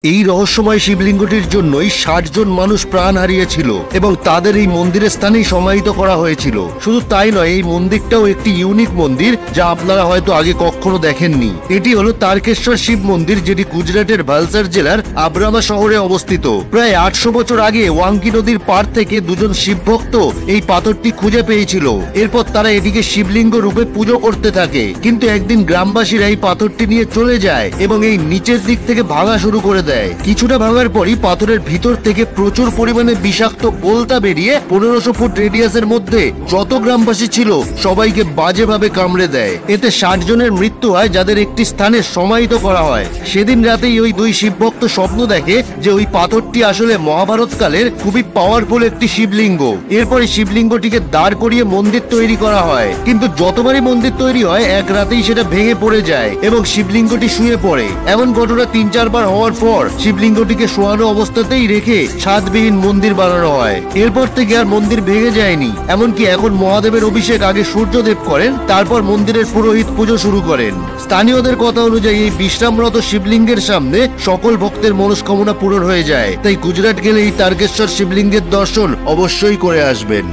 এই রহস্যময় শিবলিঙ্গটির জন্যই ৬০ জন মানুষ প্রাণ হারিয়েছিল এবং তাদের এই মন্দিরের স্থানেই সমাহিত করা হয়েছিল। শুধু তাই নয়, এই মন্দিরটাও একটি ইউনিক মন্দির যা আপনারা হয়তো আগে কখনো দেখেননি। এটি হলো তারকেশ্বর শিব মন্দির, যেটি গুজরাটের ভালসার জেলার আব্রামা শহরে অবস্থিত। প্রায় ৮০০ বছর আগে ওয়াঙ্কি নদীর পার থেকে দুজন শিব ভক্ত এই পাথরটি খুঁজে পেয়েছিল। এরপর তারা এটিকে শিবলিঙ্গ রূপে পুজো করতে থাকে। কিন্তু একদিন গ্রামবাসীরা এই পাথরটি নিয়ে চলে যায় এবং এই নিচের দিক থেকে ভাঙা শুরু করে দেয়। কিছুটা ভাঙার পরই পাথরের ভিতর থেকে প্রচুর পরিমাণে বিষাক্ত বোলতা বেরিয়ে ১৫০০ ফুট রেডিয়াসের মধ্যে যত গ্রামবাসী ছিল সবাইকে বাজেভাবে কামড়ে দেয়। এতে ৬০ জনের মৃত্যু হয়, যাদের একটি স্থানে সমাহিত করা হয়। সেদিন রাতেই ওই দুই শিবভক্ত স্বপ্ন দেখে যে ওই পাথরটি আসলে মহাভারত কালের খুবই পাওয়ারফুল একটি শিবলিঙ্গ। এরপরে শিবলিঙ্গটিকে দাঁড় করিয়ে মন্দির তৈরি করা হয়, কিন্তু যতবারই মন্দির তৈরি হয় এক রাতেই সেটা ভেঙে পড়ে যায় এবং শিবলিঙ্গটি শুয়ে পড়ে। এমন ঘটনা ৩-৪ বার হওয়ার পর শিবলিঙ্গটিকে শোয়ানো অবস্থাতেই রেখে ছাদবিহীন মন্দির বানানো হয়। এরপর থেকে আর মন্দির ভেঙে যায়নি। এমনকি এখন মহাদেবের অভিষেক আগে সূর্যদেব করেন, তারপর মন্দিরের পুরোহিত পুজো শুরু করেন। স্থানীয়দের কথা অনুযায়ী এই বিশ্রামরত শিবলিঙ্গের সামনে সকল ভক্তের মনস্কামনা পূরণ হয়ে যায়। তাই গুজরাট গেলে এই তারকেশ্বর শিবলিঙ্গের দর্শন অবশ্যই করে আসবেন।